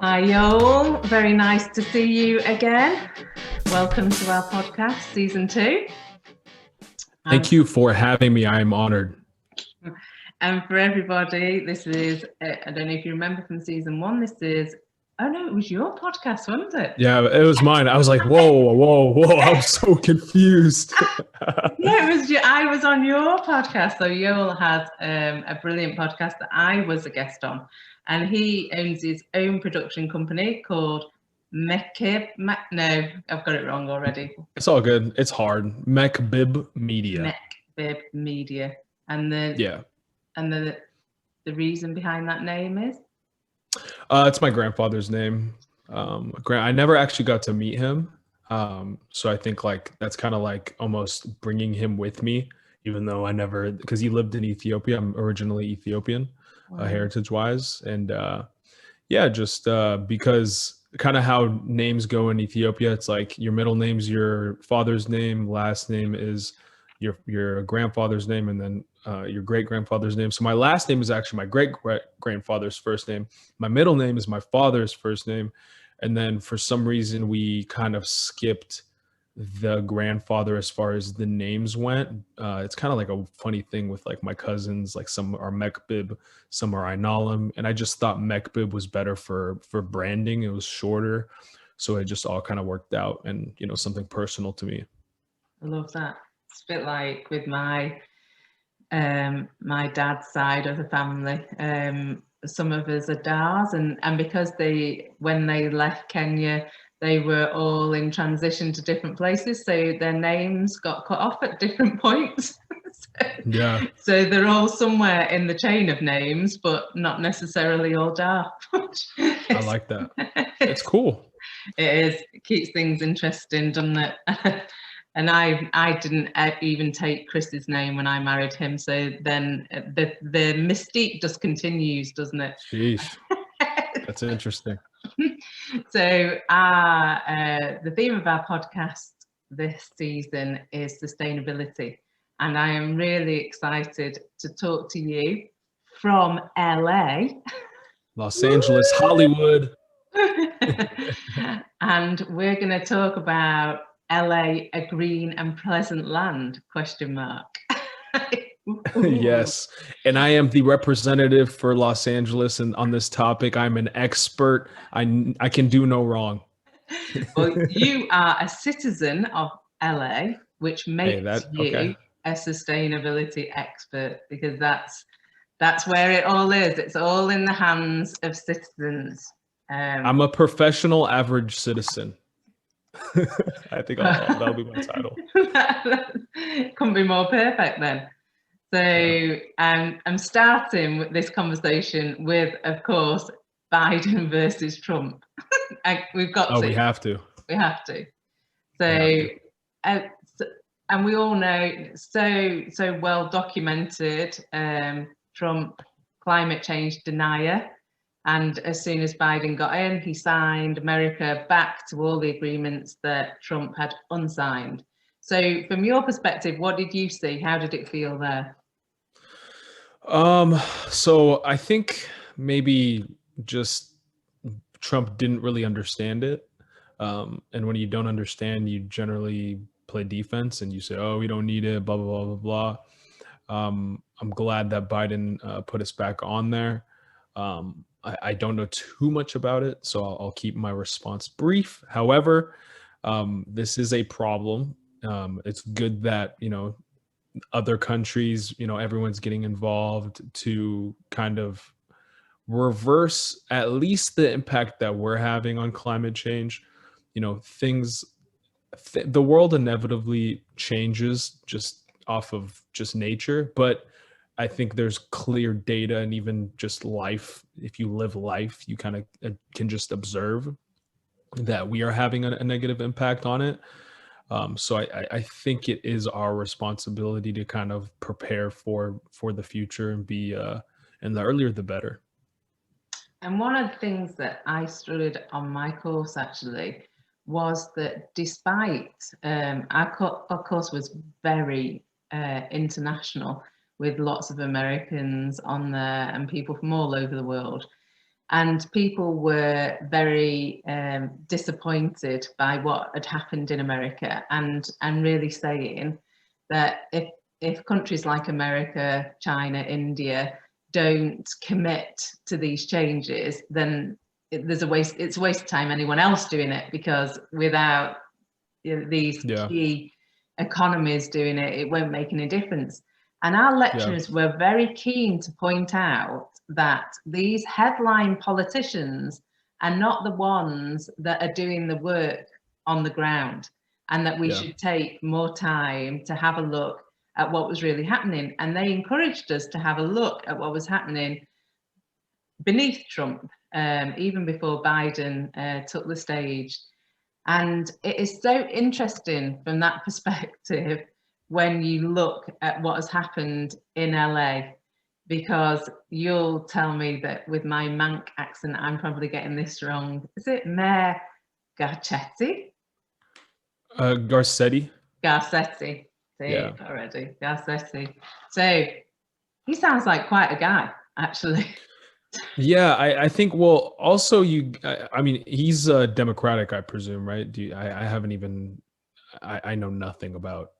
Hi, Yoel. Very nice to see you again. Welcome to our podcast, season 2. Thank you for having me. I am honored. And for everybody, this is, I don't know if you remember from season 1, this is, oh no, it was your podcast, wasn't it? Yeah, it was mine. I was like, whoa. I'm so confused. Yeah, I was on your podcast. So Yoel has a brilliant podcast that I was a guest on. And he owns his own production company called Mekbib. No, I've got it wrong already. It's all good. It's hard. Mekbib Media. Mekbib Media. And the reason behind that name is? It's my grandfather's name. I never actually got to meet him. So I think that's kind of like almost bringing him with me, even though because he lived in Ethiopia. I'm originally Ethiopian. Heritage-wise, and because kind of how names go in Ethiopia, it's like your middle name's your father's name, last name is your grandfather's name, and then your great-grandfather's name. So my last name is actually my great-grandfather's first name. My middle name is my father's first name, and then for some reason we kind of skipped the grandfather as far as the names went. It's kind of like a funny thing with like my cousins, like some are Mekbib, some are Aynalem, and I just thought Mekbib was better for branding. It was shorter, so it just all kind of worked out, and something personal to me. I love that. It's a bit like with my my dad's side of the family. Some of us are Dars, and because when they left Kenya, they were all in transition to different places, so their names got cut off at different points. So they're all somewhere in the chain of names, but not necessarily all Dar. I like that. It's cool. It is. It keeps things interesting, doesn't it? And I didn't even take Chris's name when I married him, so then the mystique just continues, doesn't it? Sheesh. That's interesting. So the theme of our podcast this season is sustainability, and I am really excited to talk to you from LA, Los Angeles, Hollywood. And we're going to talk about LA, a green and pleasant land, ? Yes, and I am the representative for Los Angeles, and on this topic, I'm an expert. I can do no wrong. Well, you are a citizen of LA, which makes you a sustainability expert, because that's where it all is. It's all in the hands of citizens. I'm a professional average citizen. I think that'll be my title. Couldn't be more perfect then. So I'm starting with this conversation with, of course, Biden versus Trump. We've got to. We have to. We have to. And we all know, so well documented, Trump, climate change denier. And as soon as Biden got in, he signed America back to all the agreements that Trump had unsigned. So from your perspective, what did you see? How did it feel there? So I think maybe just Trump didn't really understand it. And when you don't understand, you generally play defense and you say, oh, we don't need it, blah, blah, blah, blah, blah. I'm glad that Biden put us back on there. I don't know too much about it, so I'll keep my response brief. However, this is a problem. It's good that, other countries, everyone's getting involved to kind of reverse at least the impact that we're having on climate change. The world inevitably changes just off of just nature, but I think there's clear data, and even just life, if you live life, you kind of can just observe that we are having a negative impact on it. So I think it is our responsibility to kind of prepare for the future and be, and the earlier the better. And one of the things that I studied on my course actually was that despite our course was very international, with lots of Americans on there and people from all over the world. And people were very disappointed by what had happened in America, and really saying that if countries like America, China, India don't commit to these changes, then it's a waste of time anyone else doing it, because without these key economies doing it, it won't make any difference. And our lecturers were very keen to point out that these headline politicians are not the ones that are doing the work on the ground, and that we should take more time to have a look at what was really happening. And they encouraged us to have a look at what was happening beneath Trump, even before Biden took the stage. And it is so interesting from that perspective when you look at what has happened in LA, because you'll tell me that with my Manc accent, I'm probably getting this wrong. Is it Mayor Garcetti? Garcetti. Garcetti. See, already. Garcetti. So he sounds like quite a guy, actually. Yeah, I think, well, also I mean, he's Democratic, I presume, right? I haven't even, I know nothing about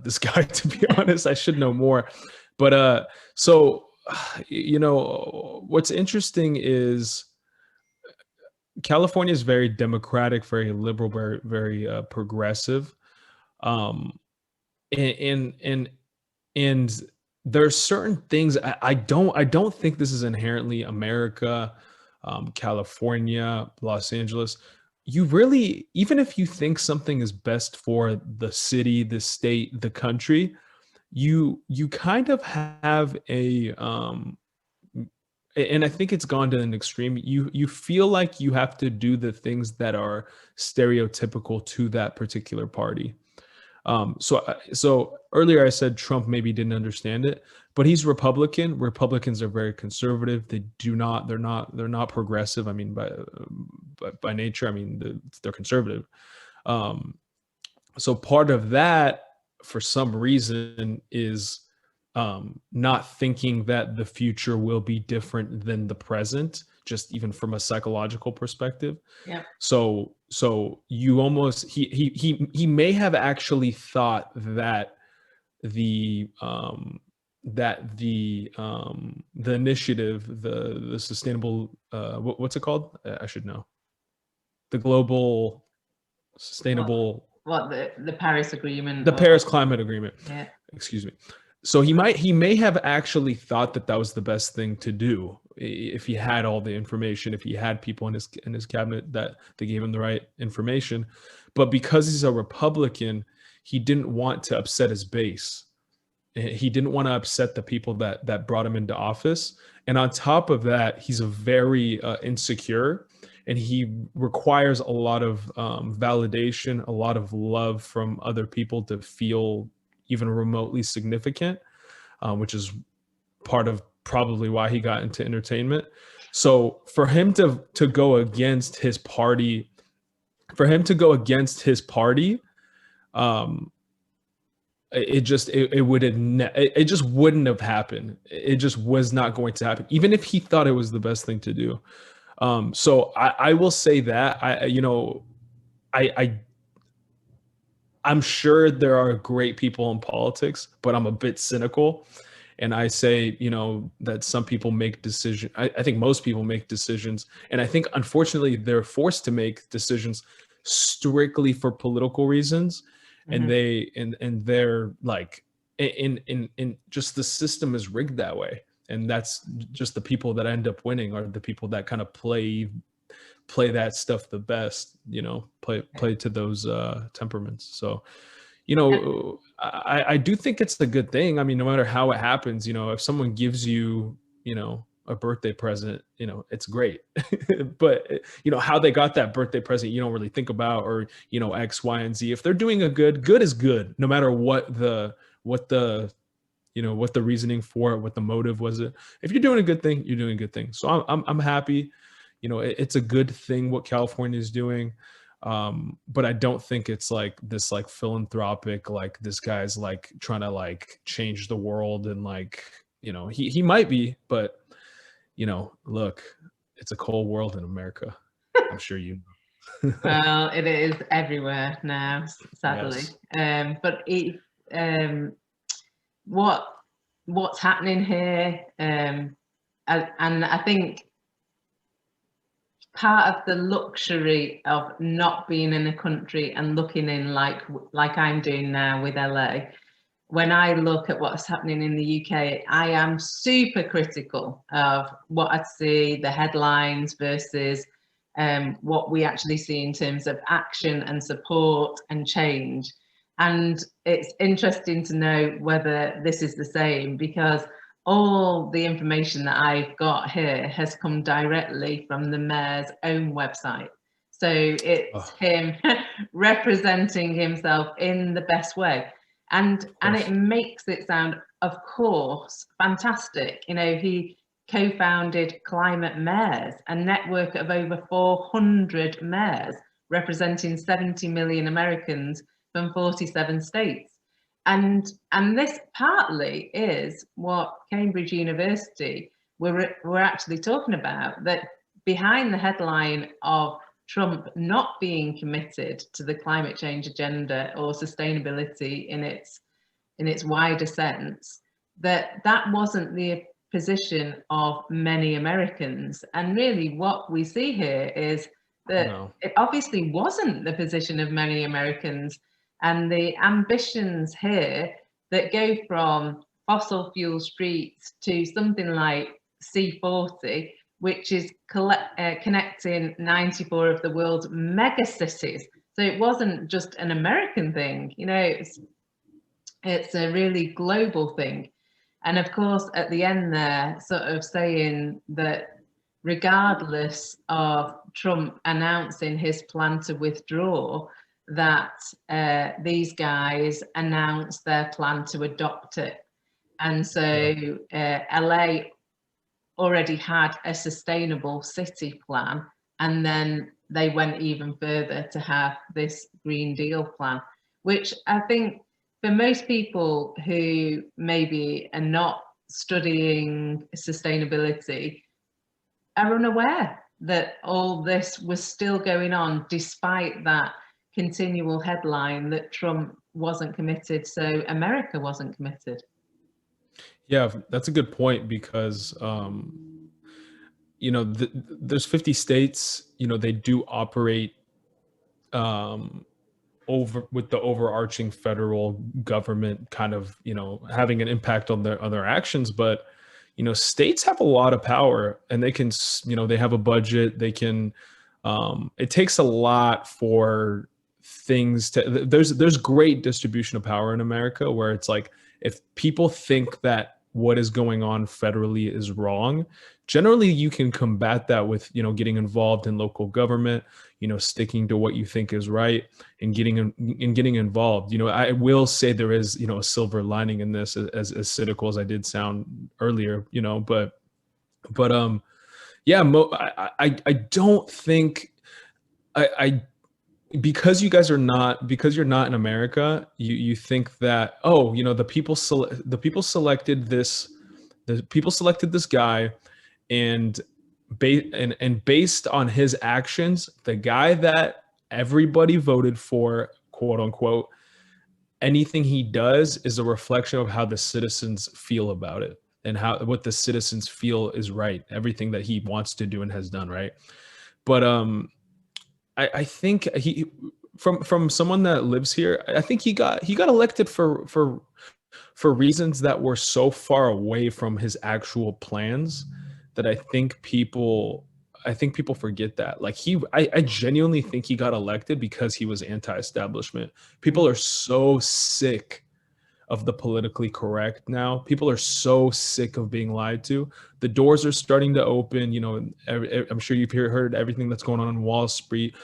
this guy, to be honest. I should know more. But so, what's interesting is California is very democratic, very liberal, very progressive. And there are certain things I don't think this is inherently America, California, Los Angeles. You really, even if you think something is best for the city, the state, the country, you kind of have and I think it's gone to an extreme. You feel like you have to do the things that are stereotypical to that particular party. So earlier I said Trump maybe didn't understand it, but he's Republican. Republicans are very conservative. They're not progressive. I mean, by nature, I mean, they're conservative. So part of that, for some reason, is not thinking that the future will be different than the present, just even from a psychological perspective. Yeah. So you almost, he may have actually thought that the initiative, the sustainable, what's it called? I should know. The global sustainable. What the Paris Agreement? The Paris Climate Agreement. Yeah. Excuse me. So he may have actually thought that was the best thing to do if he had all the information, if he had people in his cabinet that they gave him the right information. But because he's a Republican, he didn't want to upset his base. He didn't want to upset the people that brought him into office. And on top of that, he's a very insecure, and he requires a lot of validation, a lot of love from other people to feel even remotely significant, which is part of probably why he got into entertainment. So for him to go against his party, it just wouldn't have happened. It just was not going to happen, even if he thought it was the best thing to do. So I will say that I'm sure there are great people in politics, but I'm a bit cynical. And I say, that some people make decisions. I think most people make decisions. And I think, unfortunately, they're forced to make decisions strictly for political reasons. Mm-hmm. And they're like, in just the system is rigged that way. And that's just the people that end up winning are the people that kind of play that stuff the best, play to those temperaments. So, I do think it's a good thing. I mean, no matter how it happens, if someone gives you, a birthday present, it's great. But, how they got that birthday present, you don't really think about, or, X, Y, and Z. If they're doing good is good, no matter what the reasoning for it, what the motive was. If you're doing a good thing, you're doing a good thing. So I'm happy. It's a good thing what California is doing. But I don't think it's like this like philanthropic, like this guy's like trying to like change the world, and like, you know, he might be, but you know, look, it's a cold world in America. I'm sure you know. Well, it is everywhere now, sadly. Yes. But what what's happening here, and I think part of the luxury of not being in a country and looking in like I'm doing now with LA, when I look at what's happening in the UK, I am super critical of what I see, the headlines versus what we actually see in terms of action and support and change. And it's interesting to know whether this is the same, because all the information that I've got here has come directly from the mayor's own website. So it's him representing himself in the best way. And it makes it sound, of course, fantastic. You know, he co-founded Climate Mayors, a network of over 400 mayors representing 70 million Americans from 47 states. And this partly is what Cambridge University were actually talking about, that behind the headline of Trump not being committed to the climate change agenda or sustainability in its wider sense, that wasn't the position of many Americans. And really what we see here is that it obviously wasn't the position of many Americans, and the ambitions here that go from fossil fuel streets to something like C40, which is connecting 94 of the world's mega cities. So it wasn't just an American thing, you know, it's a really global thing. And of course, at the end there, sort of saying that regardless of Trump announcing his plan to withdraw, that these guys announced their plan to adopt it. And so LA already had a sustainable city plan, and then they went even further to have this Green Deal plan, which I think for most people who maybe are not studying sustainability are unaware that all this was still going on, despite that continual headline that Trump wasn't committed, so America wasn't committed. Yeah, that's a good point, because you know, there's 50 states, you know, they do operate over with the overarching federal government kind of, you know, having an impact on their other actions. But you know, states have a lot of power, and they can, you know, they have a budget, they can it takes a lot for things to, there's great distribution of power in America, where it's like, if people think that what is going on federally is wrong, generally you can combat that with, you know, getting involved in local government, you know, sticking to what you think is right, and getting involved. You know, I will say there is, you know, a silver lining in this, as cynical as I did sound earlier, you know, but yeah, I don't think I because you guys are not, because you're not in America, you think that, oh, you know, the people selected this guy, and based on his actions, the guy that everybody voted for, quote unquote, anything he does is a reflection of how the citizens feel about it, and what the citizens feel is right, everything that he wants to do and has done, right? But I think from someone that lives here, I think he got elected for reasons that were so far away from his actual plans, that I think people forget that. Like, I genuinely think he got elected because he was anti-establishment. People are so sick of the politically correct now. People are so sick of being lied to. The doors are starting to open. You know, I'm sure you've heard everything that's going on Wall Street,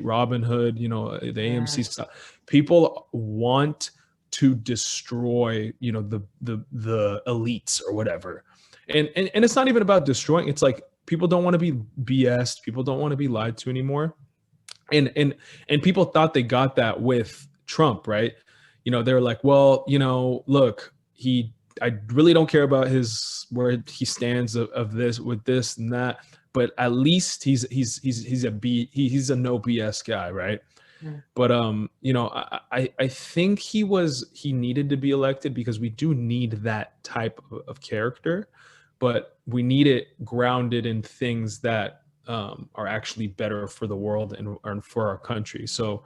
Robin Hood, you know, the AMC stuff. People want to destroy, you know, the elites or whatever. And it's not even about destroying. It's like, people don't want to be BS'd. People don't want to be lied to anymore. And people thought they got that with Trump, right? They were like, well, look, I really don't care about where he stands of this with this and that, but at least he's a no BS guy, right? Yeah. But I think he needed to be elected because we do need that type of character, but we need it grounded in things that are actually better for the world and for our country. So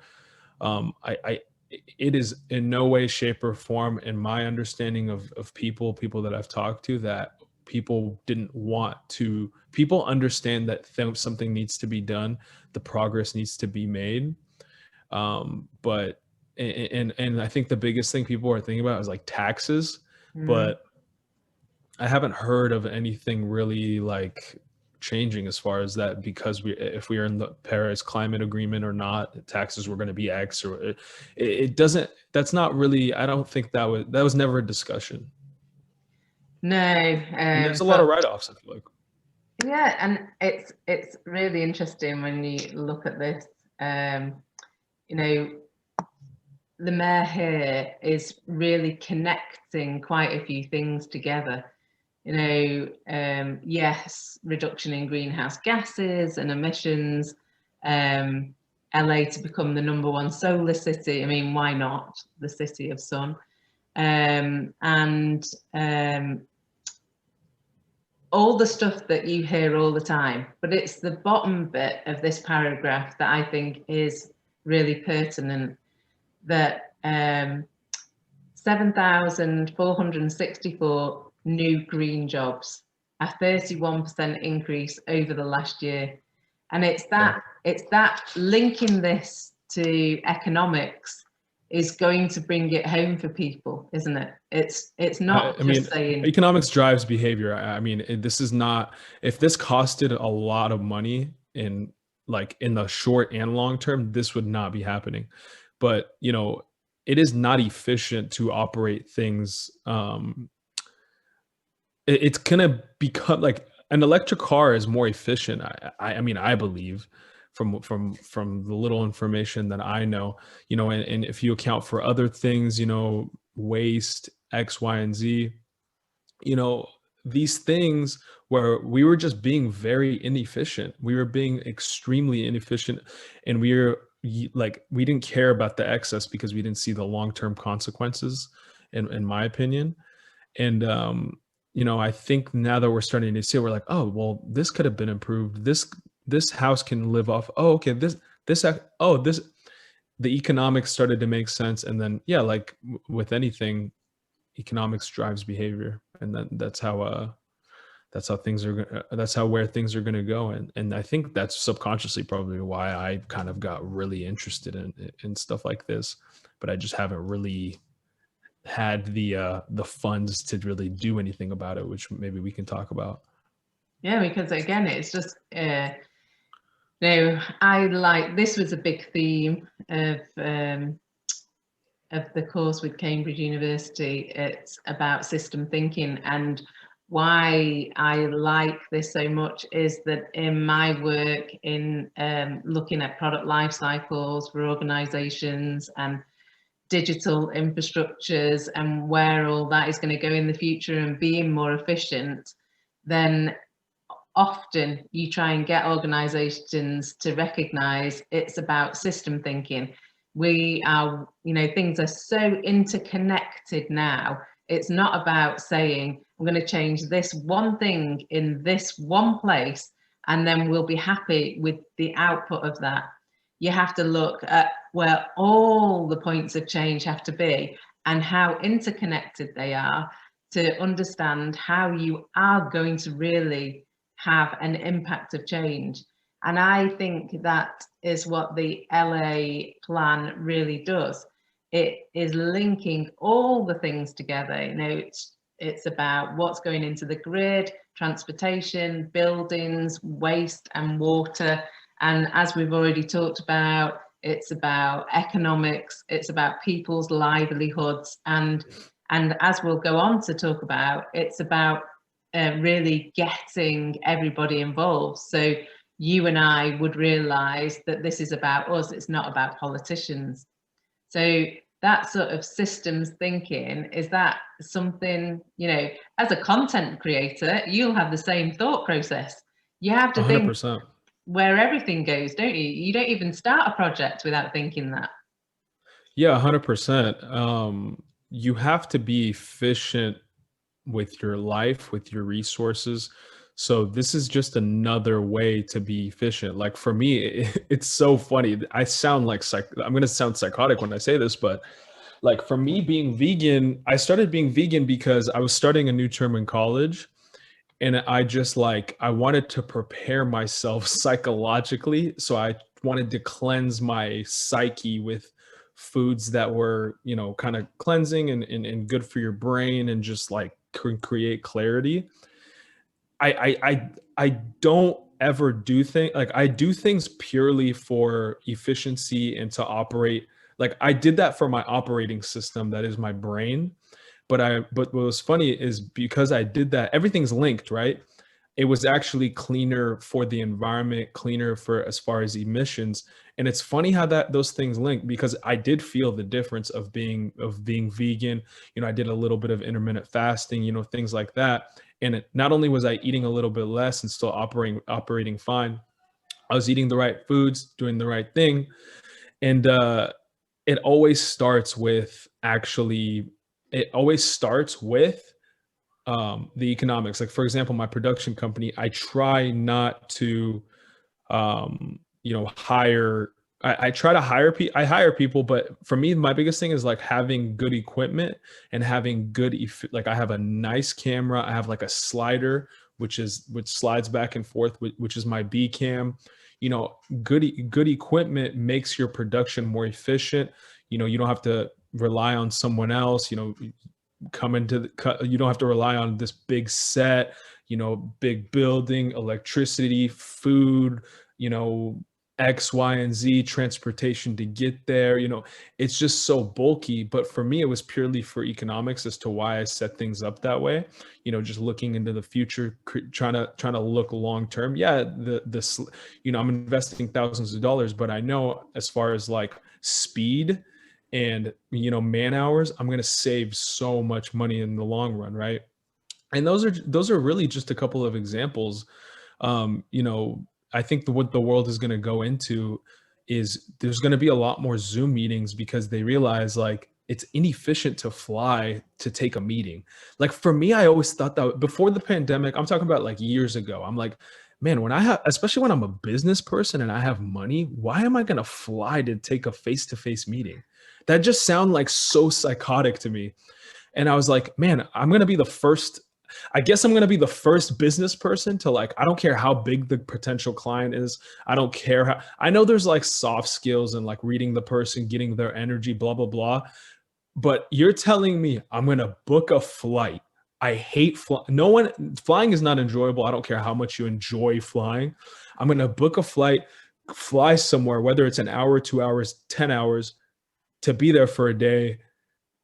it is in no way, shape, or form, in my understanding of people that I've talked to, that people didn't want to. People understand that something needs to be done, the progress needs to be made. But I think the biggest thing people are thinking about is like taxes, but I haven't heard of anything really like changing as far as that, because if we are in the Paris climate agreement or not, taxes were going to be X, or it doesn't. That's not really. I don't think that was never a discussion. No, and there's a lot of write-offs, I feel like. Yeah, and it's really interesting when you look at this. The mayor here is really connecting quite a few things together. Yes, reduction in greenhouse gases and emissions, LA to become the #1 solar city. I mean, why not? The city of sun. All the stuff that you hear all the time, but it's the bottom bit of this paragraph that I think is really pertinent, that 7,464 new green jobs, a 31% increase over the last year. And it's that linking this to economics is going to bring it home for people, isn't it? It's not saying economics drives behavior. I mean, this is not, if this costed a lot of money in the short and long term, this would not be happening. But it is not efficient to operate things. It's gonna become like an electric car is more efficient. I believe, from the little information that I know, and if you account for other things, waste, X, Y, and Z, these things where we were just being very inefficient. We were being extremely inefficient, and we didn't care about the excess because we didn't see the long-term consequences, in my opinion. And I think now that we're starting to see it, we're like, oh, well, this could have been improved. This house can live off. Oh, okay. The economics started to make sense. And then, yeah, like with anything, economics drives behavior. And then that's how where things are going to go. And I think that's subconsciously probably why I kind of got really interested in stuff like this, but I just haven't really had the funds to really do anything about it, which maybe we can talk about. Yeah, because again, it's just I like, this was a big theme of the course with Cambridge University. It's about system thinking, and why I like this so much is that in my work in looking at product life cycles for organizations and digital infrastructures and where all that is going to go in the future and being more efficient, then often you try and get organizations to recognize it's about system thinking. We are, things are so interconnected now. It's not about saying, I'm going to change this one thing in this one place and then we'll be happy with the output of that. You have to look at where all the points of change have to be and how interconnected they are to understand how you are going to really have an impact of change. And I think that is what the LA plan really does. It is linking all the things together. It's about what's going into the grid, transportation, buildings, waste and water. And as we've already talked about, it's about economics, it's about people's livelihoods. And as we'll go on to talk about, it's about really getting everybody involved. So you and I would realize that this is about us, it's not about politicians. So that sort of systems thinking, is that something, you know, as a content creator, you'll have the same thought process. You have to think 100%. where everything goes, don't you? You don't even start a project without thinking that. Yeah, 100%. You have to be efficient with your life, with your resources. So this is just another way to be efficient. Like for me, it's so funny. I sound like I'm going to sound psychotic when I say this, but like for me being vegan, I started being vegan because I was starting a new term in college, and I just like I wanted to prepare myself psychologically, so I wanted to cleanse my psyche with foods that were, you know, kind of cleansing and good for your brain, and just like create clarity. I don't ever do things like I do things purely for efficiency and to operate. Like I did that for my operating system, that is my brain. But what was funny is because I did that, everything's linked, right? It was actually cleaner for the environment, cleaner for as far as emissions. And it's funny how that those things link, because I did feel the difference of being vegan. You know, I did a little bit of intermittent fasting, you know, things like that. And not only was I eating a little bit less and still operating fine, I was eating the right foods, doing the right thing. And it always starts with actually it always starts with the economics. Like for example, my production company, I try not to you know, I try to hire people. I hire people, but for me, my biggest thing is like having good equipment and having like I have a nice camera. I have like a slider, which slides back and forth, which is my B cam. You know, good equipment makes your production more efficient. You know, you don't have to rely on someone else. You know, you don't have to rely on this big set, you know, big building, electricity, food, you know, X, Y, and Z, transportation to get there. You know, it's just so bulky. But for me, it was purely for economics as to why I set things up that way. You know, just looking into the future, trying to look long term. Yeah, you know, I'm investing thousands of dollars, but I know as far as like speed and, you know, man hours, I'm going to save so much money in the long run, right? And those are really just a couple of examples. You know, I think what the world is going to go into is there's going to be a lot more Zoom meetings, because they realize like it's inefficient to fly to take a meeting. Like for me, I always thought that before the pandemic, I'm talking about like years ago. I'm like, man, when I have, especially when I'm a business person and I have money, why am I going to fly to take a face-to-face meeting? That just sound like so psychotic to me. And I was like, man, I guess I'm going to be the first business person to like, I don't care how big the potential client is. I don't care how, I know there's like soft skills and like reading the person, getting their energy, blah, blah, blah. But you're telling me I'm going to book a flight. I hate flying is not enjoyable. I don't care how much you enjoy flying. I'm going to book a flight, fly somewhere, whether it's an hour, 2 hours, 10 hours, to be there for a day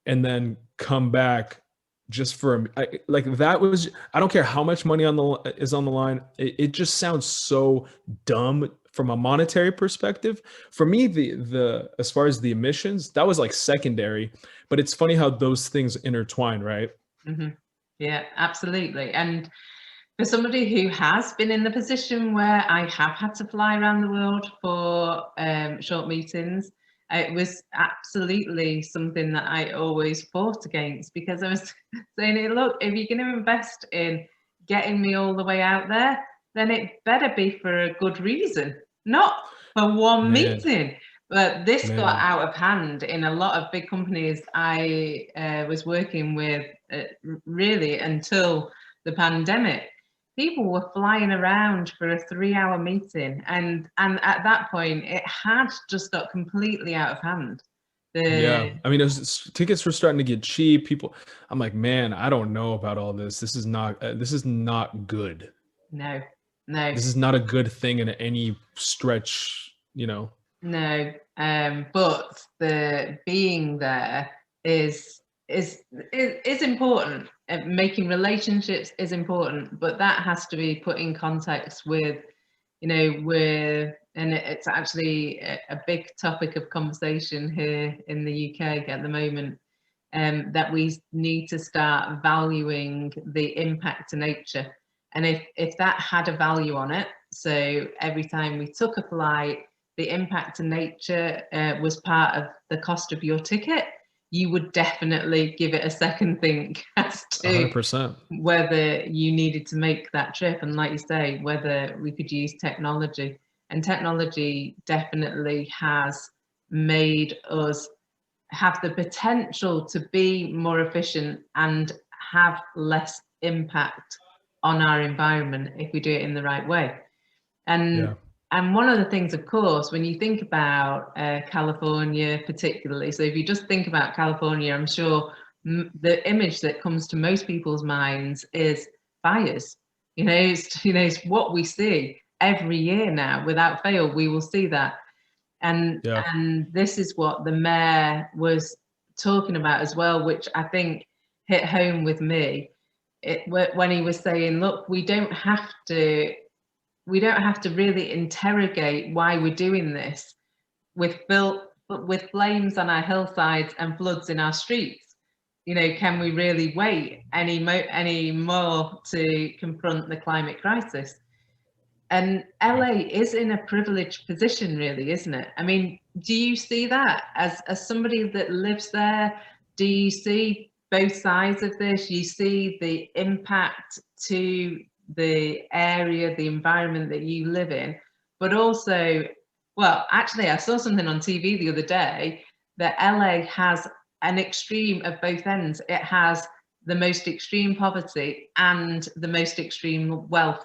and then come back just for like that was, I don't care how much money is on the line. It just sounds so dumb from a monetary perspective. For me, the as far as the emissions, that was like secondary, but it's funny how those things intertwine, right? Mm-hmm. Yeah, absolutely. And for somebody who has been in the position where I have had to fly around the world for short meetings, it was absolutely something that I always fought against, because I was saying, look, if you're going to invest in getting me all the way out there, then it better be for a good reason, not for one Man, meeting. But this got man. out of hand in a lot of big companies I was working with, really until the pandemic. People were flying around for a 3-hour meeting, and at that point it had just got completely out of hand. Yeah, I mean, tickets were starting to get cheap. People, I'm like, man, I don't know about all this. This is not good. No, no, This is not a good thing in any stretch, you know. no. But the being there is is important. Making relationships is important, but that has to be put in context with and it's actually a big topic of conversation here in the UK at the moment, that we need to start valuing the impact to nature. And if that had a value on it, so every time we took a flight, the impact to nature was part of the cost of your ticket, you would definitely give it a second think as to 100%. whether you needed to make that trip. And like you say, whether we could use technology. And technology definitely has made us have the potential to be more efficient and have less impact on our environment if we do it in the right way. And one of the things, of course, when you think about California particularly, so if you just think about California, I'm sure the image that comes to most people's minds is fires. It's what we see every year now. Without fail, we will see that. And this is what the mayor was talking about as well, which I think hit home with me. When he was saying, look, we don't have to really interrogate why we're doing this with flames on our hillsides and floods in our streets. Can we really wait any more to confront the climate crisis? And LA is in a privileged position, really, isn't it? I mean, do you see that as somebody that lives there? Do you see both sides of this? You see the impact to the area, the environment that you live in, but also, well, actually, I saw something on TV the other day that LA has an extreme of both ends. It has the most extreme poverty and the most extreme wealth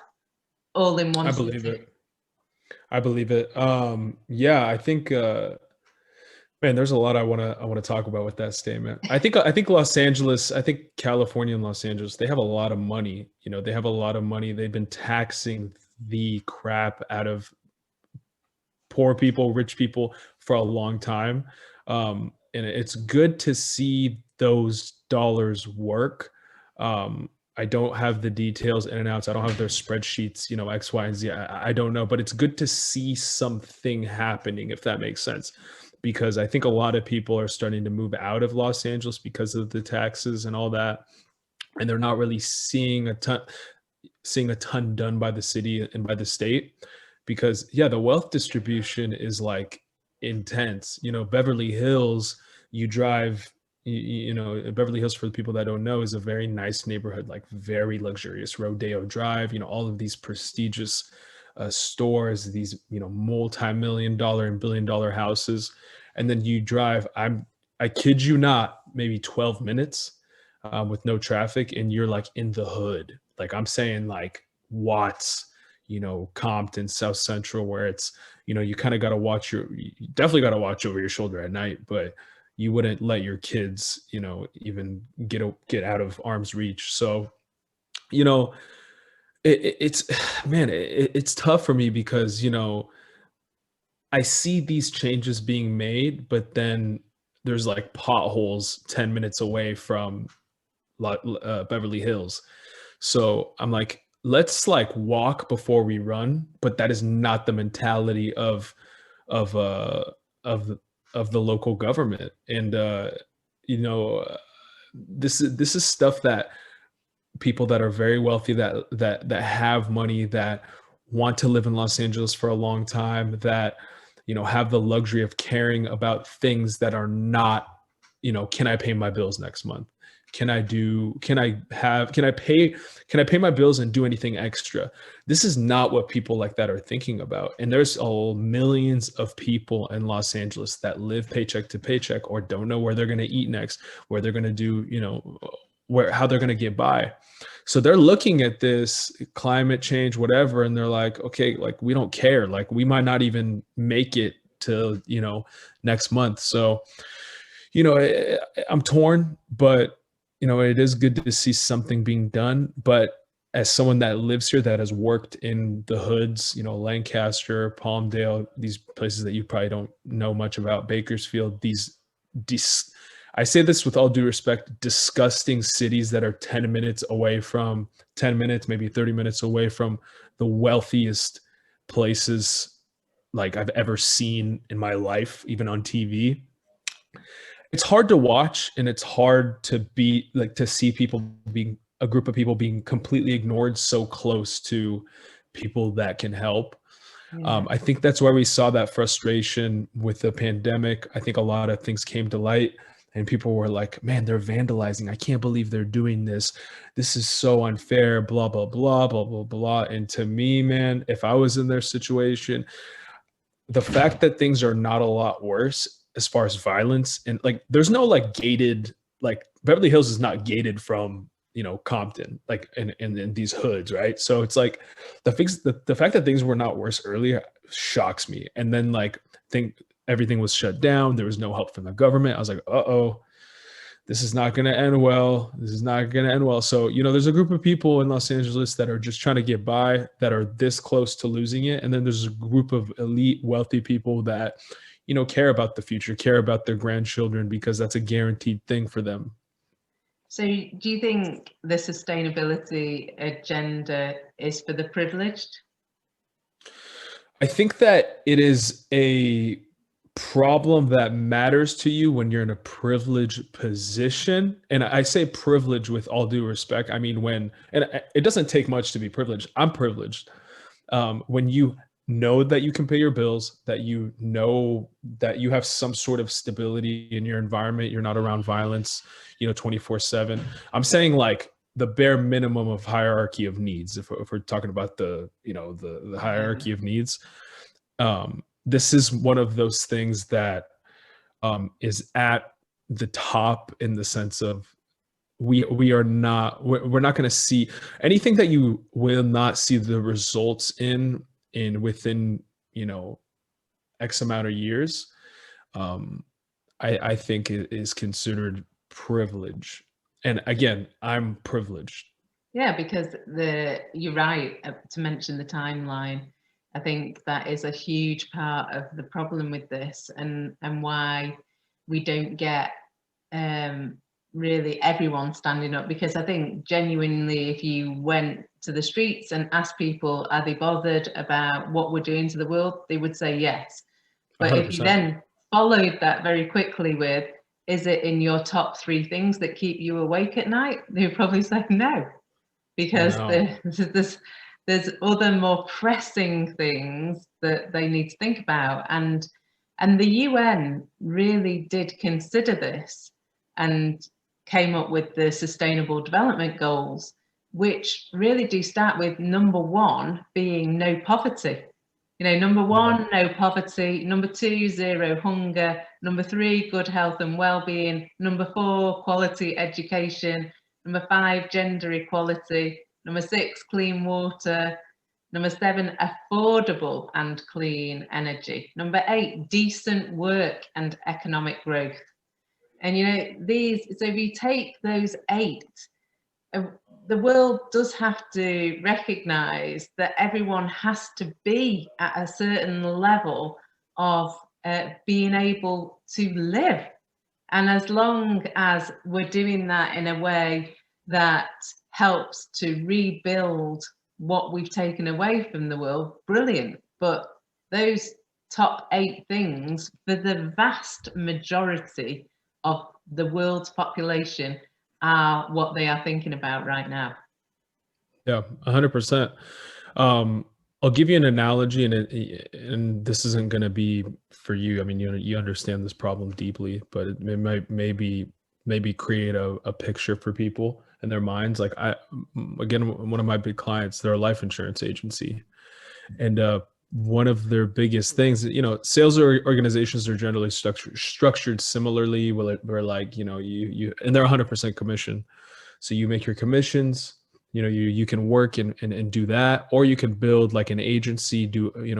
all in one city. I believe it. Yeah, I think man, there's a lot I want to talk about with that statement. I think Los Angeles, I think California and Los Angeles, they have a lot of money. They have a lot of money. They've been taxing the crap out of poor people, rich people for a long time. And it's good to see those dollars work. I don't have the details in and outs. I don't have their spreadsheets, X, Y, and Z. I don't know, but it's good to see something happening, if that makes sense. Because I think a lot of people are starting to move out of Los Angeles because of the taxes and all that. And they're not really seeing a ton done by the city and by the state. Because the wealth distribution is like intense. Beverly Hills, you drive, Beverly Hills, for the people that don't know, is a very nice neighborhood, like very luxurious. Rodeo Drive, all of these prestigious stores, these multi-million-dollar and billion-dollar houses, and then you drive. I kid you not, maybe 12 minutes with no traffic, and you're like in the hood. Like I'm saying, like Watts, Compton, South Central, where it's you kind of got to you definitely got to watch over your shoulder at night, but you wouldn't let your kids even get out of arm's reach. So it's tough for me because I see these changes being made, but then there's like potholes 10 minutes away from Beverly Hills. So I'm like, let's like walk before we run, but that is not the mentality of the local government. And this is stuff that people that are very wealthy, that have money, that want to live in Los Angeles for a long time, that have the luxury of caring about things that are not, can I pay my bills next month? Can I pay my bills and do anything extra? This is not what people like that are thinking about. And there's millions of people in Los Angeles that live paycheck to paycheck, or don't know where they're going to eat next, where they're going to do, how they're going to get by. So they're looking at this climate change, whatever, and they're like, okay, like we don't care. Like we might not even make it to, next month. So, I'm torn, but it is good to see something being done. But as someone that lives here, that has worked in the hoods, Lancaster, Palmdale, these places that you probably don't know much about, Bakersfield, I say this with all due respect, disgusting cities that are 10 minutes, maybe 30 minutes away from the wealthiest places like I've ever seen in my life, even on TV. It's hard to watch, and it's hard to be like to see people being a group of people being completely ignored so close to people that can help. Yeah. I think that's where we saw that frustration with the pandemic. I think a lot of things came to light, and people were like, man, they're vandalizing. I can't believe they're doing this. This is so unfair, blah, blah, blah, blah, blah, blah. And to me, man, if I was in their situation, the fact that things are not a lot worse as far as violence, and like there's no like gated, like Beverly Hills is not gated from, you know, Compton, like in these hoods, right? So it's like the fact that things were not worse earlier shocks me. And then like think everything was shut down, there was no help from the government. I was like, uh-oh, this is not going to end well. This is not going to end well. So, you know, there's a group of people in Los Angeles that are just trying to get by, that are this close to losing it. And then there's a group of elite, wealthy people that, you know, care about the future, care about their grandchildren, because that's a guaranteed thing for them. So do you think the sustainability agenda is for the privileged? I think that it is a problem that matters to you when you're in a privileged position. And I say privilege with all due respect. I mean, and it doesn't take much to be privileged. I'm privileged. When you know that you can pay your bills, that you know that you have some sort of stability in your environment, you're not around violence, you know, 24/7. I'm saying like the bare minimum of hierarchy of needs. If we're talking about the, you know, the hierarchy of needs, this is one of those things that is at the top, in the sense of we're not going to see anything that you will not see the results in within, you know, X amount of years. I think it is considered privilege. And again, I'm privileged. Yeah, because you're right to mention the timeline. I think that is a huge part of the problem with this, and why we don't get really everyone standing up. Because I think genuinely, if you went to the streets and asked people, are they bothered about what we're doing to the world, they would say yes. But 100%. if you then followed that very quickly with, is it in your top 3 things that keep you awake at night, they would probably say no, because there's other more pressing things that they need to think about. And the UN really did consider this and came up with the Sustainable Development Goals, which really do start with number 1 being no poverty. You know, number 1, no poverty. Number 2, 0 hunger. Number 3, good health and well-being. Number 4, quality education. Number 5, gender equality. Number 6, clean water. Number 7, affordable and clean energy. Number 8, decent work and economic growth. And, you know, so if you take those 8, the world does have to recognize that everyone has to be at a certain level of being able to live. And as long as we're doing that in a way that helps to rebuild what we've taken away from the world, brilliant. But those top 8 things, for the vast majority of the world's population, are what they are thinking about right now. Yeah, 100%. I'll give you an analogy, and this isn't going to be for you. I mean, you understand this problem deeply, but it might maybe create a picture for people in their minds. Like again, one of my big clients, they're a life insurance agency, and one of their biggest things, you know, sales organizations are generally structured similarly, where like, you know, you and they're 100% commission. So you make your commissions, you know, you can work and do that, or you can build like an agency,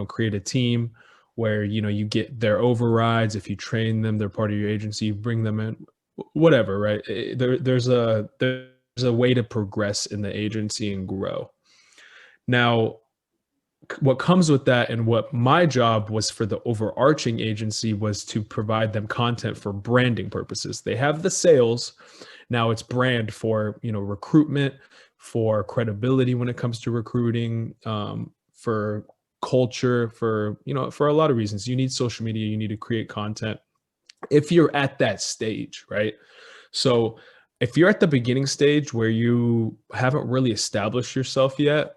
create a team where, you know, you get their overrides. If you train them, they're part of your agency, you bring them in, whatever, right? There's a way to progress in the agency and grow. Now, what comes with that, and what my job was for the overarching agency, was to provide them content for branding purposes. They have the sales. Now it's brand for, you know, recruitment, for credibility when it comes to recruiting, for culture, for, for a lot of reasons. You need social media, you need to create content if you're at that stage, right? So if you're at the beginning stage where you haven't really established yourself yet,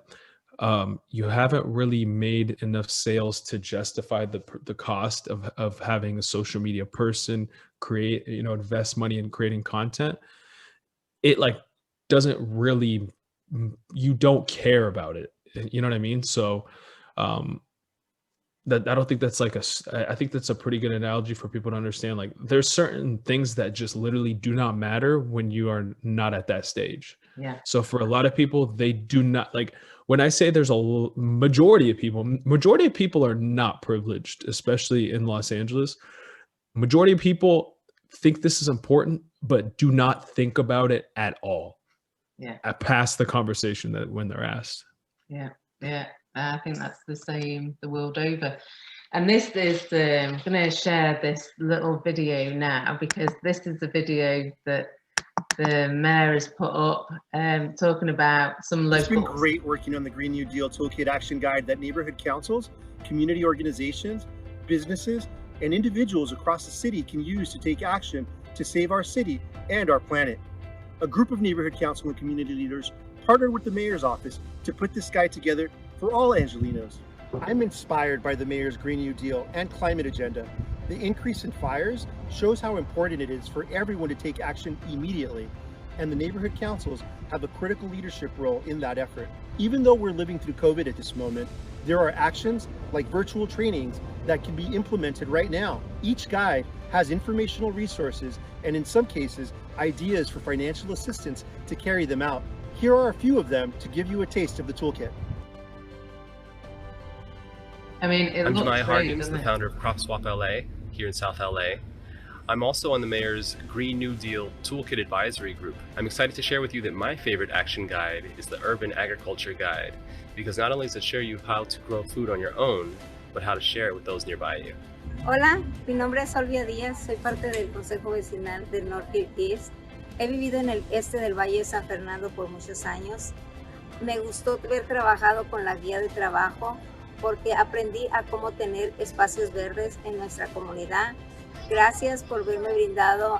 you haven't really made enough sales to justify the cost of having a social media person create, invest money in creating content. It like doesn't really, you don't care about it. You know what I mean? So, that I don't think that's like I think that's a pretty good analogy for people to understand. Like there's certain things that just literally do not matter when you are not at that stage. Yeah. So for a lot of people, they do not, like, when I say there's a majority of people are not privileged, especially in Los Angeles. Majority of people think this is important, but do not think about it at all. Yeah. Past the conversation that when they're asked. Yeah. Yeah. I think that's the same the world over. And this is, I'm going to share this little video now, because this is a video that the mayor has put up, talking about some local. It's been great working on the Green New Deal Toolkit Action Guide that neighborhood councils, community organizations, businesses, and individuals across the city can use to take action to save our city and our planet. A group of neighborhood council and community leaders partnered with the mayor's office to put this guide together for all Angelinos. I'm inspired by the mayor's Green New Deal and climate agenda. The increase in fires shows how important it is for everyone to take action immediately, and the neighborhood councils have a critical leadership role in that effort. Even though we're living through COVID at this moment, there are actions like virtual trainings that can be implemented right now. Each guide has informational resources and, in some cases, ideas for financial assistance to carry them out. Here are a few of them to give you a taste of the toolkit. I mean, I'm Jemiah Harkins, the founder of CropSwap LA here in South LA. I'm also on the mayor's Green New Deal Toolkit Advisory Group. I'm excited to share with you that my favorite action guide is the Urban Agriculture Guide, because not only does it show you how to grow food on your own, but how to share it with those nearby you. Hola, mi nombre es Olvia Díaz, soy parte del Consejo Vecinal del Norte East. He vivido en el este del Valle de San Fernando por muchos años. Me gustó haber trabajado con la guía de trabajo porque aprendí a cómo tener espacios verdes en nuestra comunidad. Gracias por haberme brindado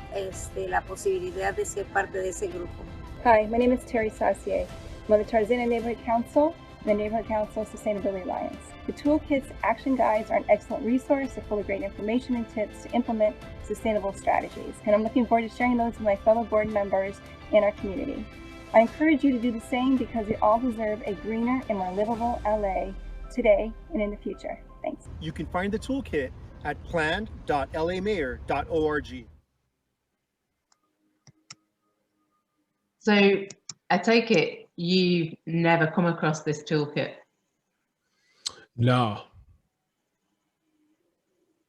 la posibilidad de ser parte de ese grupo. Hi, my name is Terry Saucier. I'm on the Tarzana Neighborhood Council and the Neighborhood Council Sustainability Alliance. The Toolkit's action guides are an excellent resource. They're full of great information and tips to implement sustainable strategies. And I'm looking forward to sharing those with my fellow board members and our community. I encourage you to do the same, because we all deserve a greener and more livable LA today and in the future. Thanks. You can find the toolkit at planned.lamayor.org. So I take it you've never come across this toolkit? No.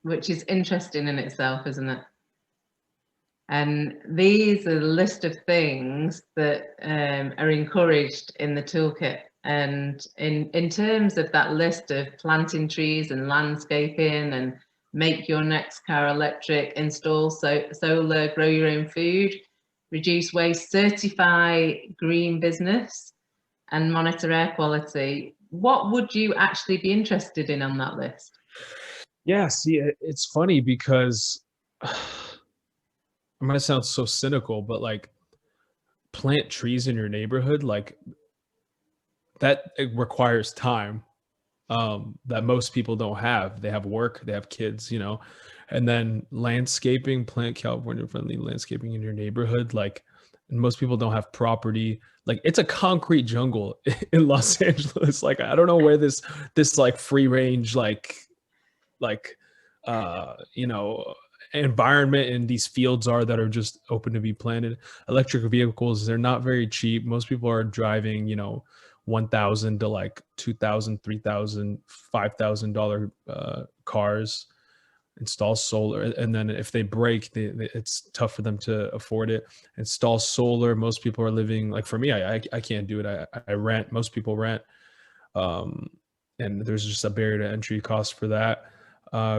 Which is interesting in itself, isn't it? And these are the list of things that are encouraged in the toolkit. And in terms of that list of planting trees and landscaping and make your next car electric, install solar, grow your own food, reduce waste, certify green business, and monitor air quality, what would you actually be interested in on that list? Yeah, see, it's funny because I might sound so cynical, but like, plant trees in your neighborhood, like that, it requires time that most people don't have. They have work, they have kids, and then landscaping, plant California friendly landscaping in your neighborhood. Like, and most people don't have property. Like, it's a concrete jungle in Los Angeles. Like, I don't know where this like free range, environment in these fields are that are just open to be planted. Electric vehicles, they're not very cheap. Most people are driving, $1,000 to like $2,000, $3,000, $5,000 cars. Install solar, and then if they break, it's tough for them to afford it. Install solar. Most people are living, like for me, I can't do it. I rent. Most people rent, and there's just a barrier to entry cost for that.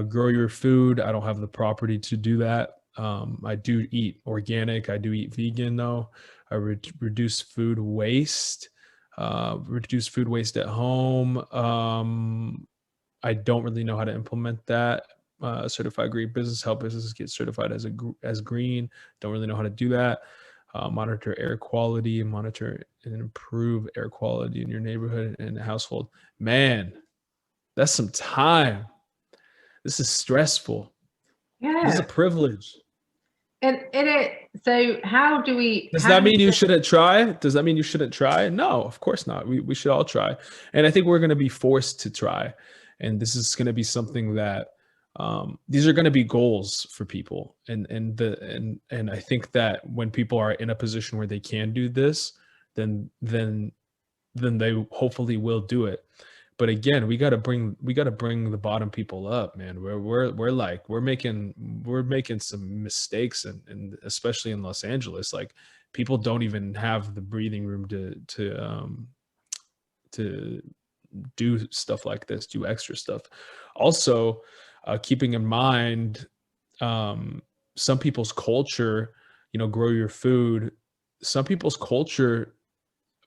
Grow your food. I don't have the property to do that. I do eat organic. I do eat vegan though. I reduce food waste. Reduce food waste at home. I don't really know how to implement that. Certified green business, help businesses get certified as green. Don't really know how to do that. Monitor air quality, monitor and improve air quality in your neighborhood and household. Man, that's some time. This is stressful. This is a Yeah. privilege. So how do we? Does how that do we mean you get- shouldn't try? Does that mean you shouldn't try? No, of course not. We should all try. And I think we're going to be forced to try. And this is going to be something that these are going to be goals for people. And I think that when people are in a position where they can do this, then they hopefully will do it. But again, we got to bring the bottom people up, man. We're making some mistakes, and especially in Los Angeles, like people don't even have the breathing room to do stuff like this, do extra stuff. Also, keeping in mind some people's culture, grow your food. Some people's culture,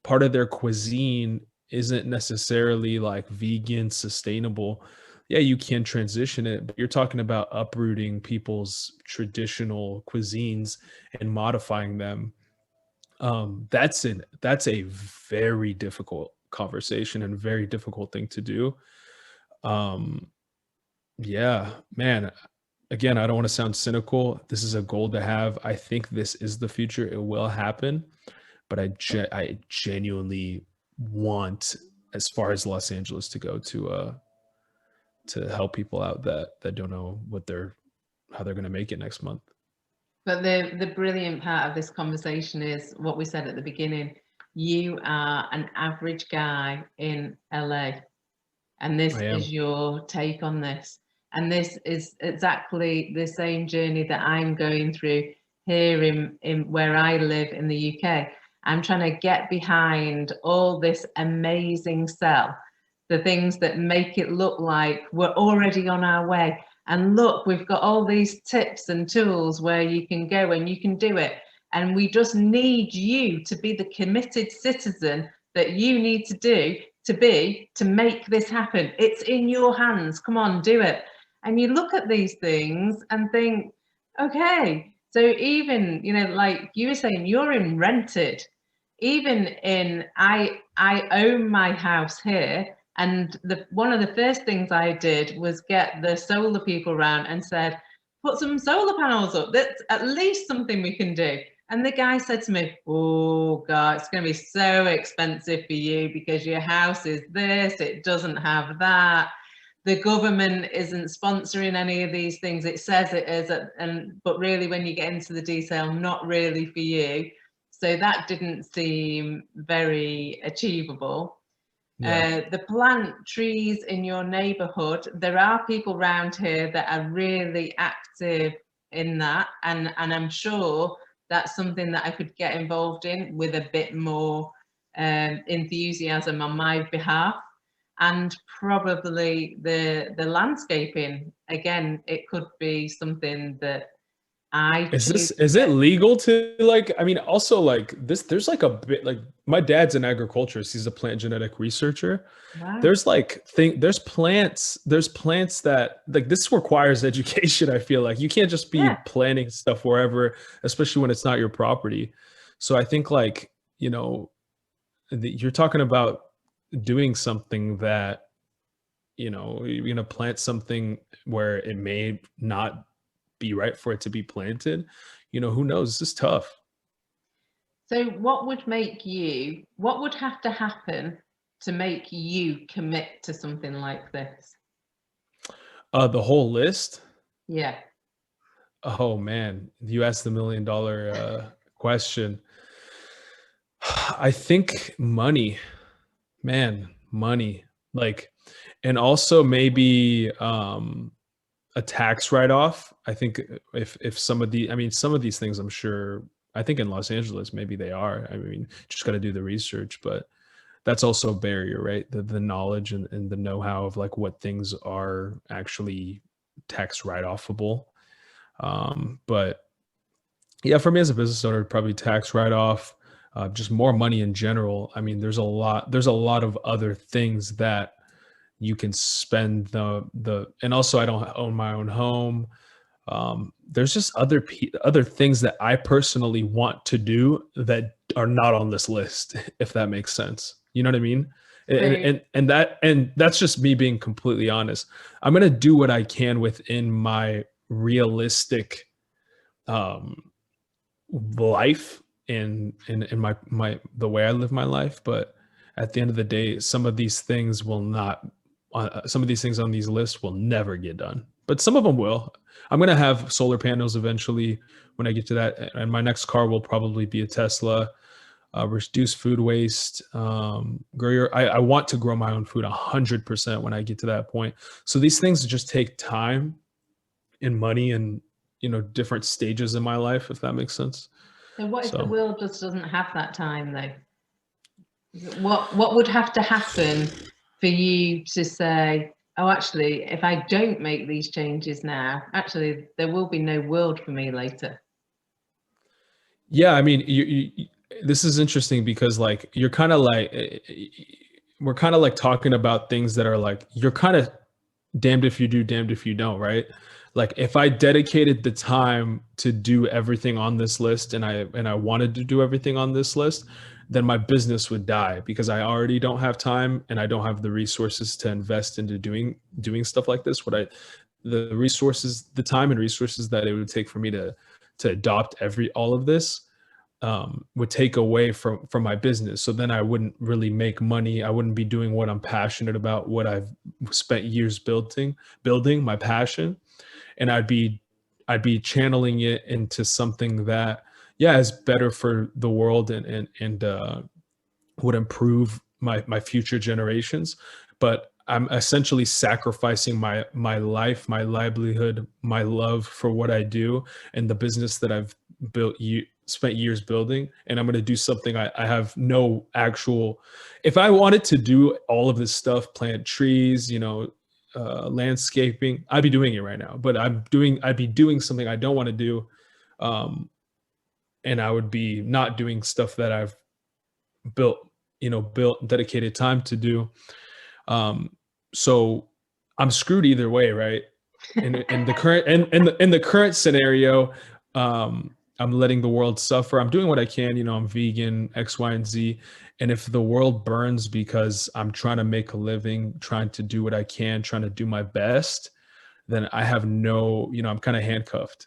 part of their cuisine isn't necessarily like vegan, sustainable. Yeah, you can transition it, but you're talking about uprooting people's traditional cuisines and modifying them. That's a very difficult conversation and very difficult thing to do. Yeah, man. Again, I don't want to sound cynical. This is a goal to have. I think this is the future. It will happen, but I genuinely want, as far as Los Angeles, to go to help people out that don't know how they're going to make it next month. But the brilliant part of this conversation is what we said at the beginning. You are an average guy in LA, and this is your take on this. And this is exactly the same journey that I'm going through here in where I live in the UK. I'm trying to get behind all this amazing sell, the things that make it look like we're already on our way. And look, we've got all these tips and tools where you can go and you can do it. And we just need you to be the committed citizen that you need to be to make this happen. It's in your hands. Come on, do it. And you look at these things and think, okay, so even, like you were saying, you're in rented. Even I own my house here. And one of the first things I did was get the solar people around and said, put some solar panels up. That's at least something we can do. And the guy said to me, oh God, it's going to be so expensive for you because your house is this, it doesn't have that. The government isn't sponsoring any of these things. It says it is, but really when you get into the detail, not really for you. So that didn't seem very achievable. Yeah. The plant trees in your neighborhood, there are people around here that are really active in that, and I'm sure that's something that I could get involved in with a bit more enthusiasm on my behalf. And probably the landscaping, again, it could be something that is it legal to, like, I mean, also like this, there's like a bit, like my dad's an agriculturist, he's a plant genetic researcher. Wow. There's plants that, like, this requires education. I feel like you can't just be planting stuff wherever, especially when it's not your property. So I think, like, you're talking about doing something that, you're going to plant something where it may not be right for it to be planted. Who knows? This is tough. So what would have to happen to make you commit to something like this? The whole list? Yeah. Oh man, you asked the $1 million question. I think money, like, and also maybe a tax write-off. I think if some of these things, I'm sure, I think in Los Angeles maybe they are. I mean, just got to do the research, but that's also a barrier, right? The knowledge and the know-how of like what things are actually tax write-offable. But yeah, for me as a business owner, probably tax write-off, just more money in general. I mean, there's a lot of other things that you can spend and also I don't own my own home. There's just other things that I personally want to do that are not on this list, if that makes sense. You know what I mean? And that's just me being completely honest. I'm going to do what I can within my realistic life in my the way I live my life. But at the end of the day, some of these things on these lists will never get done, but some of them will. I'm going to have solar panels eventually when I get to that. And my next car will probably be a Tesla. Reduce food waste. I want to grow my own food 100% when I get to that point. So these things just take time and money and, different stages in my life, if that makes sense. So what if the world just doesn't have that time though? What would have to happen for you to say, oh, actually, if I don't make these changes now, actually, there will be no world for me later? Yeah, I mean, this is interesting because like we're kind of like talking about things that are like you're kind of damned if you do, damned if you don't, right? Like if I dedicated the time to do everything on this list and I wanted to do everything on this list, then my business would die because I already don't have time and I don't have the resources to invest into doing stuff like this. The time and resources that it would take for me to adopt all of this would take away from my business. So then I wouldn't really make money. I wouldn't be doing what I'm passionate about, what I've spent years building my passion. And I'd be channeling it into something that, is better for the world and would improve my future generations. But I'm essentially sacrificing my life, my livelihood, my love for what I do and the business that I've spent years building. And I'm going to do something I have no actual, if I wanted to do all of this stuff, plant trees, landscaping, I'd be doing it right now, but I'd be doing something I don't want to do. And I would be not doing stuff that I've built dedicated time to do. So I'm screwed either way, right? In the current scenario, I'm letting the world suffer. I'm doing what I can, I'm vegan, X, Y, and Z. And if the world burns because I'm trying to make a living, trying to do what I can, trying to do my best, then I have I'm kind of handcuffed,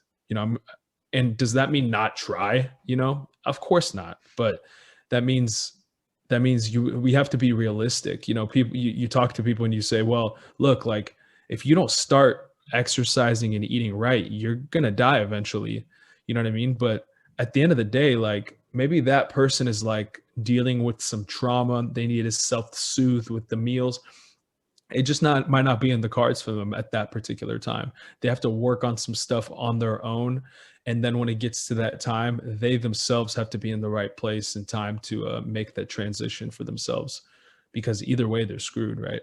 and does that mean not try? Of course not. But that means we have to be realistic. People, you talk to people and you say, well, look, like if you don't start exercising and eating right, you're going to die eventually. You know what I mean? But at the end of the day, like maybe that person is like dealing with some trauma. They need to self-soothe with the meals. It just might not be in the cards for them at that particular time. They have to work on some stuff on their own. And then when it gets to that time, they themselves have to be in the right place and time to make that transition for themselves, because either way they're screwed, right?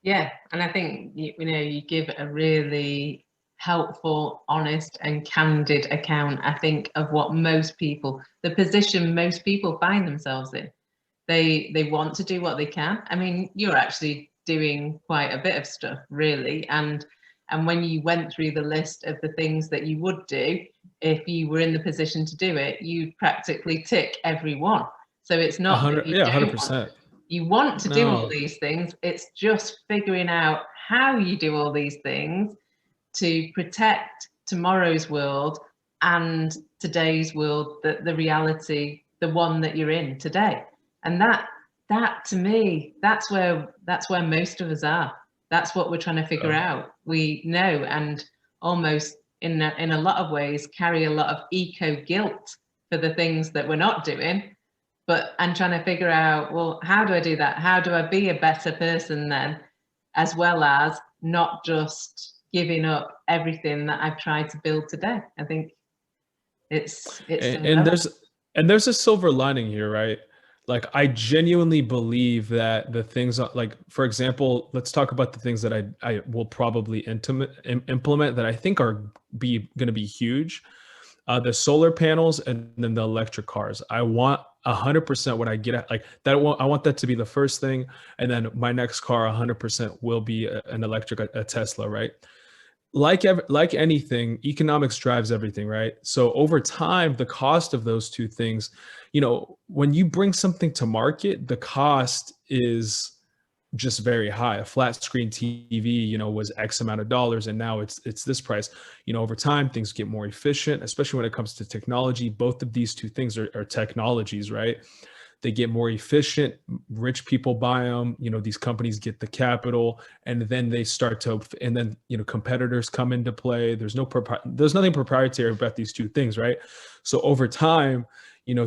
Yeah. And I think, you give a really helpful, honest and candid account, I think, of what the position most people find themselves in. They want to do what they can. I mean, you're actually doing quite a bit of stuff, really. And when you went through the list of the things that you would do, if you were in the position to do it, you'd practically tick every one. So it's not 100%. You want to do all these things. It's just figuring out how you do all these things to protect tomorrow's world and today's world, the reality, the one that you're in today. And that to me, that's where most of us are. That's what we're trying to figure out. We know, and almost in a lot of ways carry a lot of eco guilt for the things that we're not doing, and trying to figure out, well, how do I do that? How do I be a better person then, as well as not just giving up everything that I've tried to build today? I think it's and there's a silver lining here, right? Like I genuinely believe that the things like, for example, let's talk about the things that I will probably implement that I think are going to be huge. the solar panels, and then the electric cars. I want 100% what I get at, like that. I want that to be the first thing, and then my next car 100% will be an electric, a Tesla, right? Like anything, economics drives everything, right? So over time, the cost of those two things, when you bring something to market, the cost is just very high. A flat screen TV, was X amount of dollars, and now it's this price. Over time, things get more efficient, especially when it comes to technology. Both of these two things are technologies, right? They get more efficient. Rich people buy them. These companies get the capital, and then they start to, and then competitors come into play. There's nothing proprietary about these two things, right? So over time,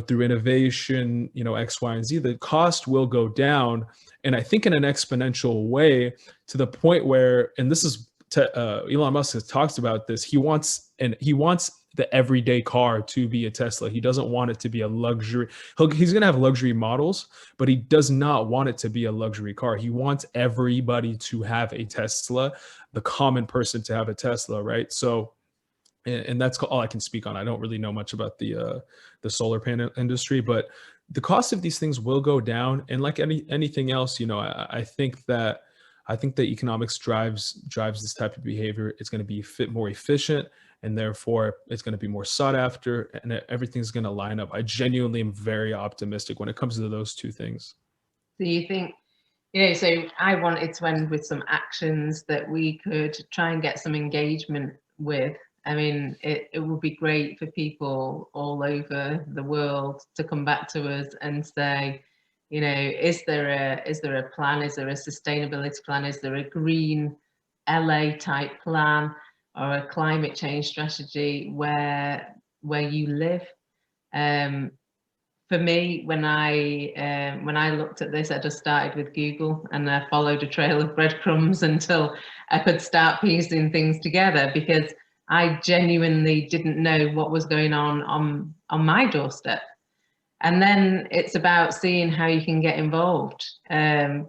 through innovation, X, Y, and Z, the cost will go down, and I think in an exponential way, to the point where, and this is Elon Musk has talked about this. He wants the everyday car to be a Tesla. He doesn't want it to be a luxury. He's going to have luxury models, but he does not want it to be a luxury car. He wants everybody to have a Tesla, the common person to have a Tesla, right? So, and that's all I can speak on. I don't really know much about the solar panel industry, but the cost of these things will go down. And like anything else, I think that economics drives this type of behavior. It's going to be more efficient, and therefore it's going to be more sought after, and everything's going to line up. I genuinely am very optimistic when it comes to those two things. So you think, so I wanted to end with some actions that we could try and get some engagement with. I mean, it would be great for people all over the world to come back to us and say, is there a plan? Is there a sustainability plan? Is there a green LA type plan or a climate change strategy where you live? For me, when I looked at this, I just started with Google, and I followed a trail of breadcrumbs until I could start piecing things together, because I genuinely didn't know what was going on my doorstep. And then it's about seeing how you can get involved. I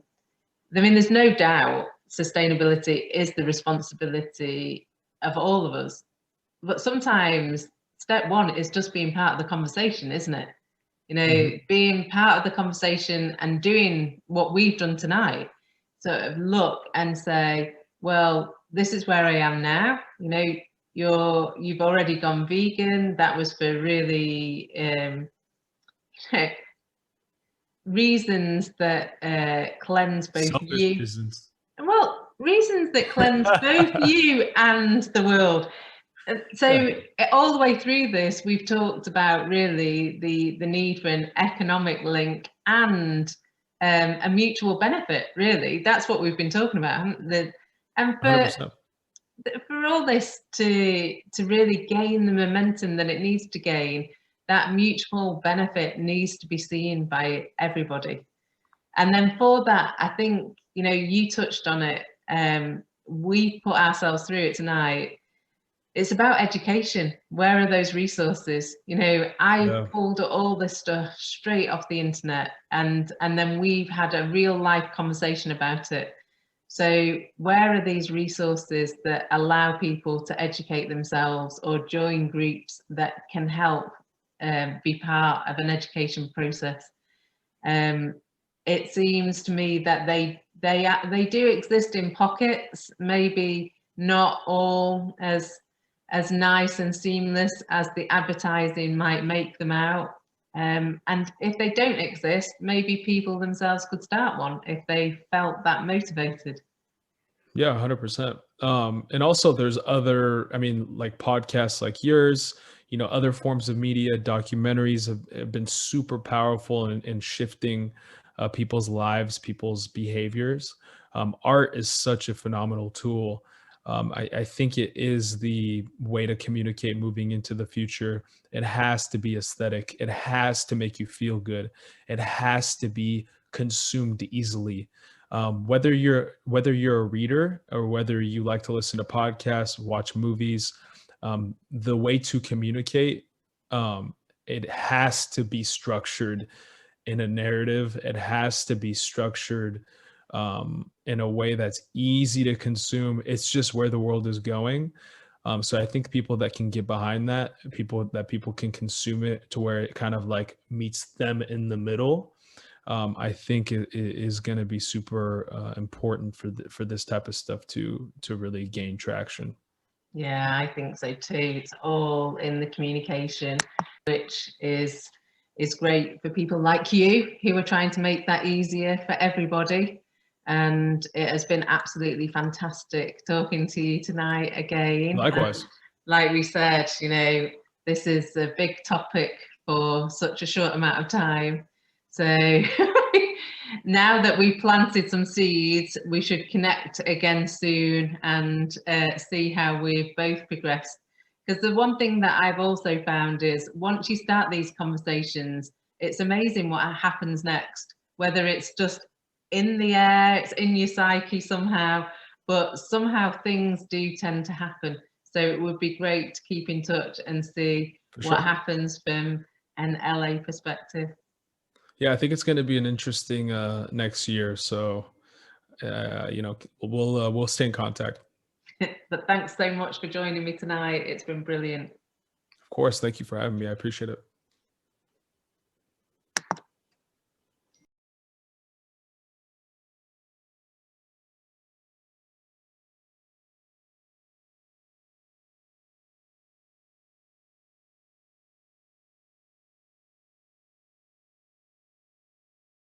mean, there's no doubt sustainability is the responsibility of all of us. But sometimes step one is just being part of the conversation, isn't it? Being part of the conversation and doing what we've done tonight. Sort of look and say, well, this is where I am now. You've already gone vegan. That was for really reasons that cleanse both Selfish you. reasons. Well, reasons that cleanse both you and the world. So all the way through this, we've talked about really the need for an economic link and a mutual benefit. Really, that's what we've been talking about. And for all this to really gain the momentum that it needs to gain, that mutual benefit needs to be seen by everybody. And then for that, I think, you touched on it. We put ourselves through it tonight. It's about education. Where are those resources? I pulled all this stuff straight off the internet, and then we've had a real life conversation about it. So where are these resources that allow people to educate themselves or join groups that can help be part of an education process? It seems to me that they do exist in pockets, maybe not all as nice and seamless as the advertising might make them out. And if they don't exist, maybe people themselves could start one if they felt that motivated. Yeah, 100%. And also there's other, like podcasts like yours, other forms of media, documentaries have been super powerful in shifting people's lives, people's behaviors. Art is such a phenomenal tool. I think it is the way to communicate moving into the future. It has to be aesthetic. It has to make you feel good. It has to be consumed easily. Whether you're a reader or whether you like to listen to podcasts, watch movies, the way to communicate, it has to be structured in a narrative. It has to be structured in a way that's easy to consume. It's just where the world is going. So I think people that can get behind that, people can consume it to where it kind of like meets them in the middle. I think it is going to be super important for this type of stuff to really gain traction. Yeah, I think so too. It's all in the communication, which is great for people like you who are trying to make that easier for everybody. And it has been absolutely fantastic talking to you tonight again. Likewise. And like we said, you know, this is a big topic for such a short amount of time. So now that we've planted some seeds, we should connect again soon and see how we've both progressed. Because the one thing that I've also found is once you start these conversations, it's amazing what happens next, whether it's just in the air, it's in your psyche somehow, but somehow things do tend to happen. So it would be great to keep in touch and see what happens from an LA perspective. Yeah, I think it's going to be an interesting next year. So, you know, we'll stay in contact. But thanks so much for joining me tonight. It's been brilliant. Of course. Thank you for having me. I appreciate it.